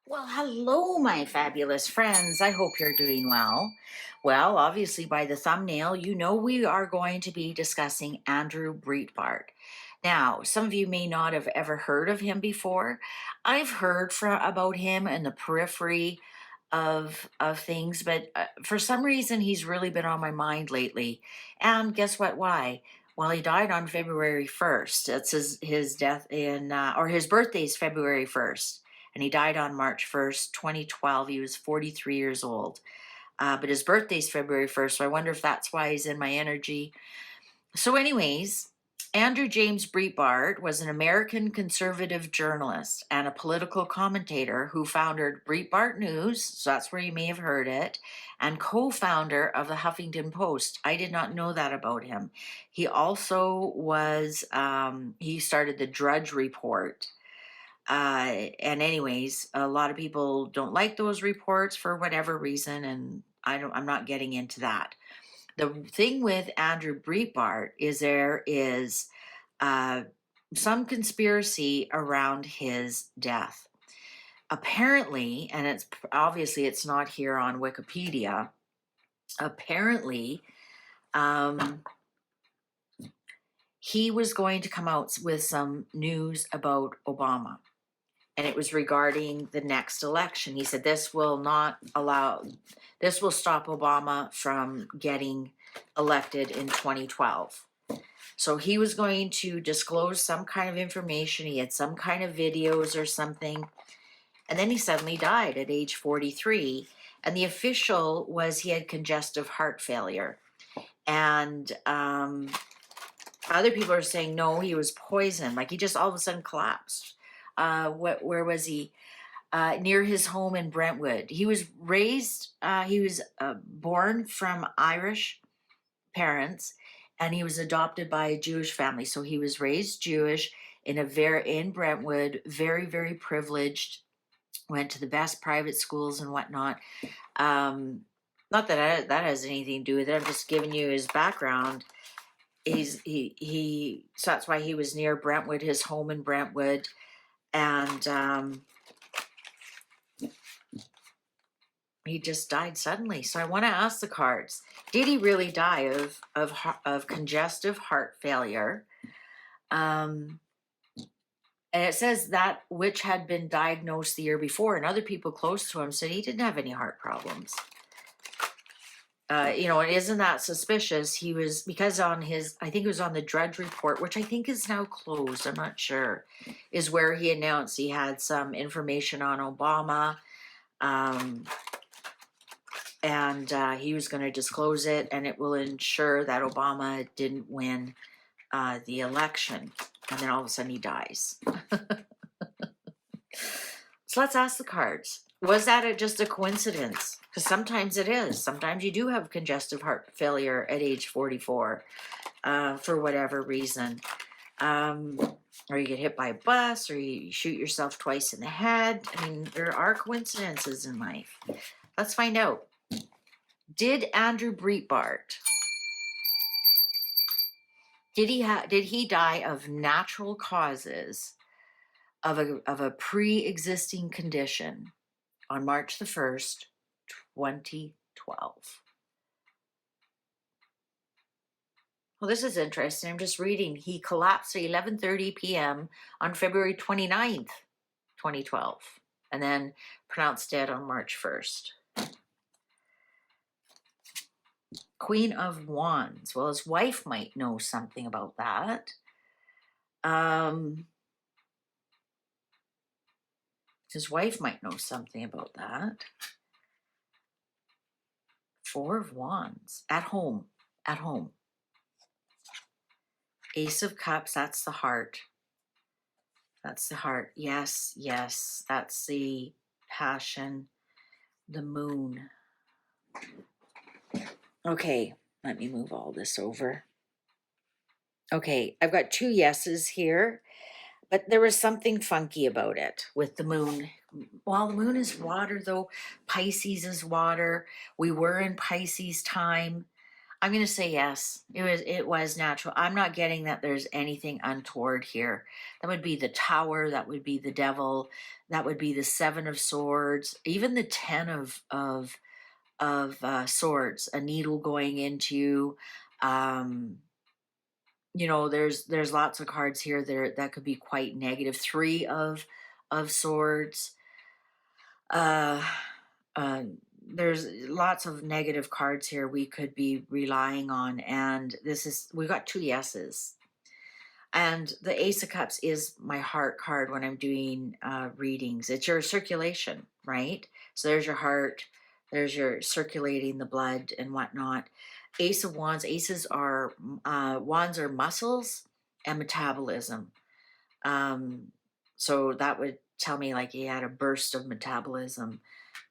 Well, hello, my fabulous friends. I hope you're doing well. Well, obviously, by the thumbnail, you know we are going to be discussing Andrew Breitbart. Now, some of you may not have ever heard of him before. I've heard about him in the periphery of things, but for some reason, he's really been on my mind lately. And guess what? Why? Well, he died on February 1st. It's his death or his birthday's February 1st, and he died on March 1st, 2012. He was 43 years old. But his birthday's February 1st, so I wonder if that's why he's in my energy. So, anyways, Andrew James Breitbart was an American conservative journalist and a political commentator who founded Breitbart News, so that's where you may have heard it, and co-founder of the Huffington Post. I did not know that about him. He also he started the Drudge Report. And anyways, a lot of people don't like those reports for whatever reason, and I'm not getting into that. The thing with Andrew Breitbart is there is uh, some conspiracy around his death. Apparently, and it's obviously it's not here on Wikipedia. Apparently, um, he was going to come out with some news about Obama, and it was regarding the next election. He said this will stop Obama from getting elected in 2012. So he was going to disclose some kind of information. He had some kind of videos or something. And then he suddenly died at age 43. And the official was he had congestive heart failure. And other people are saying, no, he was poisoned. Like he just all of a sudden collapsed. Where was he? Near his home in Brentwood. He was born from Irish parents, and he was adopted by a Jewish family. So he was raised Jewish in Brentwood, very, very privileged, went to the best private schools and whatnot. Not that that has anything to do with it. I'm just giving you his background. So that's why he was near Brentwood, his home in Brentwood. And he just died suddenly. So I want to ask the cards: did he really die of congestive heart failure? And it says that which had been diagnosed the year before, and other people close to him said he didn't have any heart problems. And isn't that suspicious? He was, because I think it was on the Drudge Report, which I think is now closed, I'm not sure, is where he announced he had some information on Obama. And he was going to disclose it, and it will ensure that Obama didn't win the election. And then all of a sudden he dies. So let's ask the cards. Was that just a coincidence? Because sometimes it is. Sometimes you do have congestive heart failure at age 44 for whatever reason. Or you get hit by a bus, or you shoot yourself twice in the head. I mean, there are coincidences in life. Let's find out. Did Andrew Breitbart, did he die of natural causes of a pre-existing condition on March the 1st, 2012? Well, this is interesting. I'm just reading. He collapsed at 11:30 p.m. on February 29th, 2012, and then pronounced dead on March 1st. Queen of Wands. Well, his wife might know something about that. His wife might know something about that. Four of Wands. At home. At home. Ace of Cups. That's the heart. That's the heart. Yes, yes. That's the passion. The moon. Okay, let me move all this over. Okay, I've got two yeses here, but there was something funky about it with the moon. Well, the moon is water, though. Pisces is water. We were in Pisces time. I'm going to say yes. It was natural. I'm not getting that there's anything untoward here. That would be the tower, that would be the devil, that would be the 7 of swords, even the 10 of swords, a needle going into you. Um there's lots of cards here there that could be quite negative. 3 of swords. Uh, uh, there's lots of negative cards here we could be relying on, and we got 2 yeses. And the Ace of Cups is my heart card when I'm doing readings. It's your circulation, right? So there's your heart, there's your circulating the blood and whatnot. Ace of Wands, wands are muscles and metabolism. Um, so that would tell me like he had a burst of metabolism.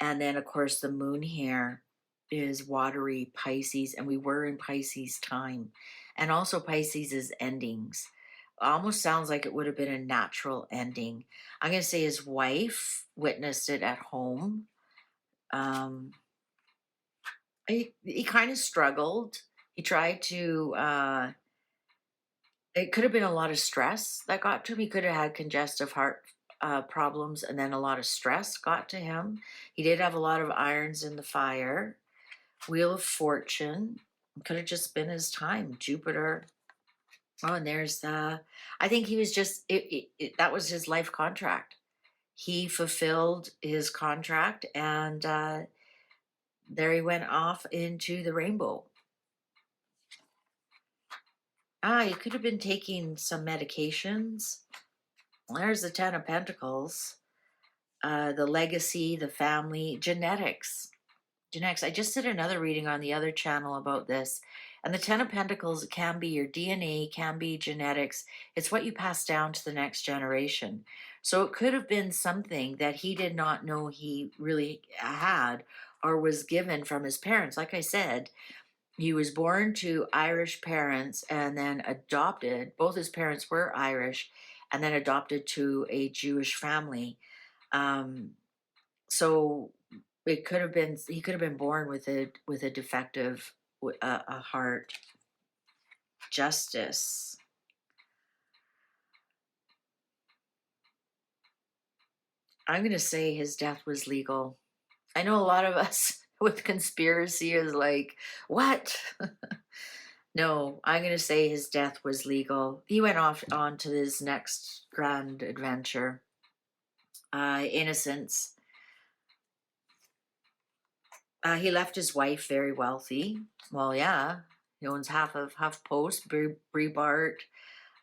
And then, of course, the moon here is watery Pisces, and we were in Pisces time. And also, Pisces is endings. Almost sounds like it would have been a natural ending. I'm going to say his wife witnessed it at home. Um, he kind of struggled. He tried to it could have been a lot of stress that got to him. He could have had congestive heart problems, and then a lot of stress got to him. He did have a lot of irons in the fire. Wheel of Fortune could have just been his time. Jupiter. Oh, and I think he was just, that was his life contract. He fulfilled his contract, and there he went off into the rainbow. He could have been taking some medications. There's the 10 of Pentacles. The legacy, the family, genetics. Genetics. I just did another reading on the other channel about this. And the 10 of Pentacles can be your DNA, can be genetics. It's what you pass down to the next generation. So it could have been something that he did not know he really had or was given from his parents. Like I said, he was born to Irish parents and then adopted. Both his parents were Irish, and then adopted to a Jewish family. Um, so it could have been he could have been born with a defective a heart. Justice. I'm going to say his death was legal. I know a lot of us with conspiracy is like, what? No, I'm going to say his death was legal. He went off on to his next grand adventure. Innocence. He left his wife very wealthy. Well, yeah, he owns half of HuffPost, Breitbart.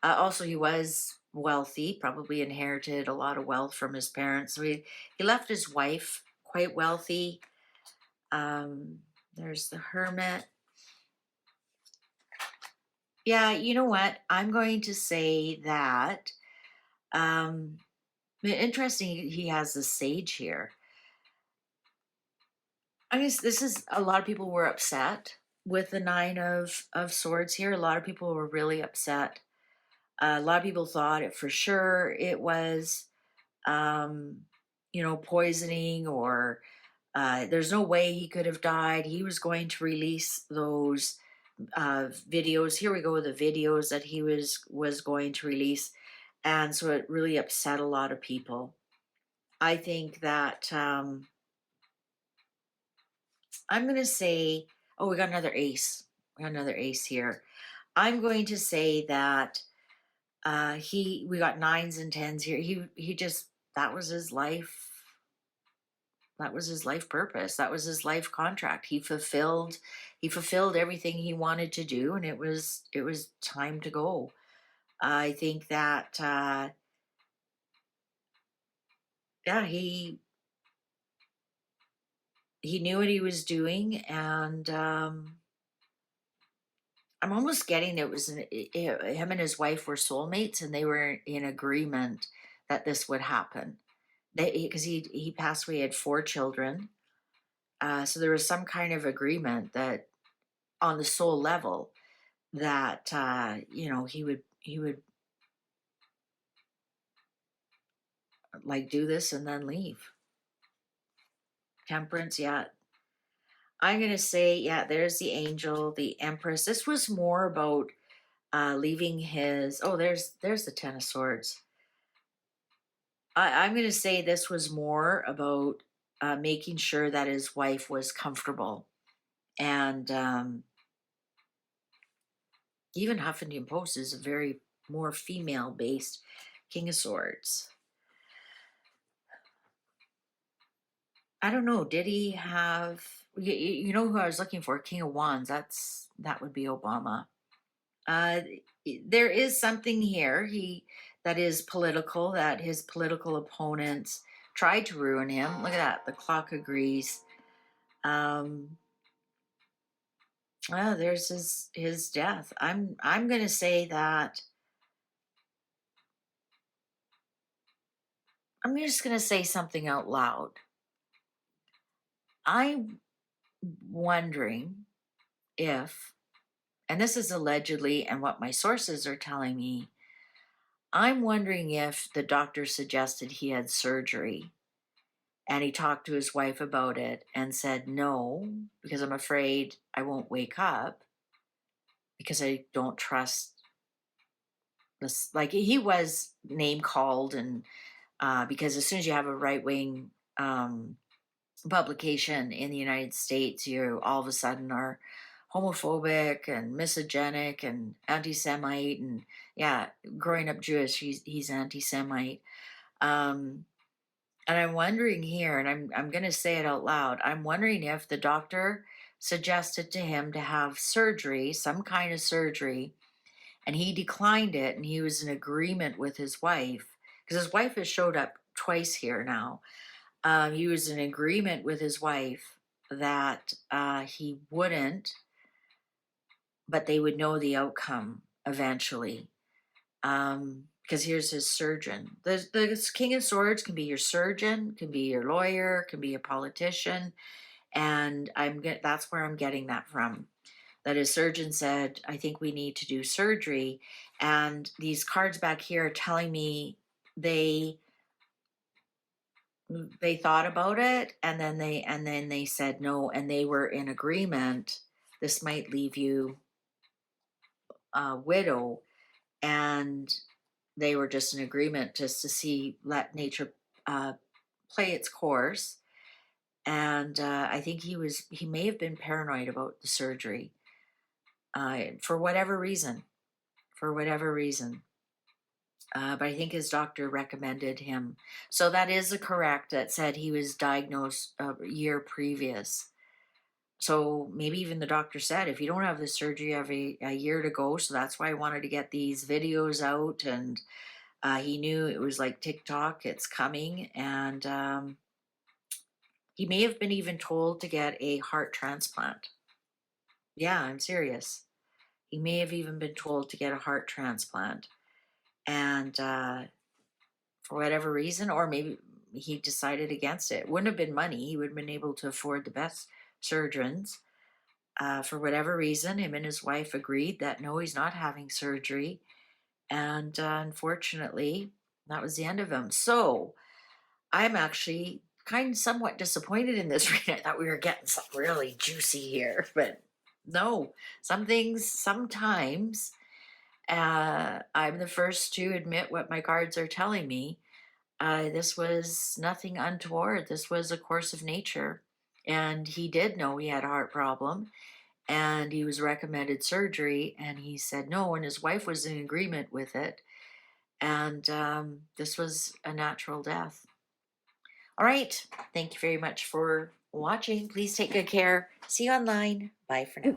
Also, he was wealthy, probably inherited a lot of wealth from his parents. So he left his wife quite wealthy. There's the Hermit. Yeah, you know what? I'm going to say that. Interesting, he has the Sage here. I guess this is a lot of people were upset with the 9 of Swords here. A lot of people were really upset. A lot of people thought it for sure it was, poisoning, or there's no way he could have died. He was going to release those videos. Here we go, the videos that he was going to release, and so it really upset a lot of people. I think that I'm going to say, oh, we got another ace. We got another ace here. I'm going to say that we got 9s and 10s here. He just, that was his life. That was his life purpose. That was his life contract. He fulfilled everything he wanted to do, and it was time to go. I think that yeah, he knew what he was doing, and I'm almost getting it was him and his wife were soulmates, and they were in agreement that this would happen. Because he passed away, he had 4 children, so there was some kind of agreement that on the soul level that he would like do this and then leave. Temperance, yeah. I'm going to say, yeah, there's the angel, the empress. This was more about leaving his, oh, there's the Ten of Swords. I'm going to say this was more about making sure that his wife was comfortable. And even Huffington Post is a very more female based King of Swords. I don't know. Did he have, you know who I was looking for? King of Wands. That would be Obama. Uh, there is something here that is political, that his political opponents tried to ruin him. Look at that. The clock agrees. Um, well, there's his death. I'm going to say that I'm just going to say something out loud. I'm wondering if, and this is allegedly and what my sources are telling me, I'm wondering if the doctor suggested he had surgery and he talked to his wife about it and said, no, because I'm afraid I won't wake up because I don't trust this. Like he was name called, and because as soon as you have a right wing publication in the United States, you all of a sudden are homophobic and misogynist and anti-Semite, and yeah, growing up Jewish, he's anti-Semite. Um, and I'm wondering here, and I'm going to say it out loud. I'm wondering if the doctor suggested to him to have surgery, some kind of surgery, and he declined it, and he was in agreement with his wife because his wife has showed up twice here now. He was in agreement with his wife that he wouldn't, but they would know the outcome eventually. Because here's his surgeon. The King of Swords can be your surgeon, can be your lawyer, can be a politician, and that's where I'm getting that from. That his surgeon said, I think we need to do surgery. And these cards back here are telling me they they thought about it, and then they said no, and they were in agreement. This might leave you a widow, and they were just in agreement just to see, let nature uh, play its course. And I think he may have been paranoid about the surgery for whatever reason, for whatever reason. But I think his doctor recommended him. So that is a correct, that said he was diagnosed a year previous. So maybe even the doctor said, if you don't have this surgery, you have a year to go. So that's why I wanted to get these videos out. And he knew it was like TikTok, it's coming. And he may have been even told to get a heart transplant. Yeah, I'm serious. He may have even been told to get a heart transplant. And for whatever reason, or maybe he decided against it. It wouldn't have been money. He would have been able to afford the best surgeons. For whatever reason, him and his wife agreed that no, he's not having surgery. And unfortunately, that was the end of him. So I'm actually kind of somewhat disappointed in this reading. I thought we were getting something really juicy here, but no, some things sometimes I'm the first to admit what my cards are telling me. This was nothing untoward. This was a course of nature. And he did know he had a heart problem, and he was recommended surgery, and he said no, and his wife was in agreement with it. And this was a natural death. All right. Thank you very much for watching. Please take good care. See you online. Bye for now.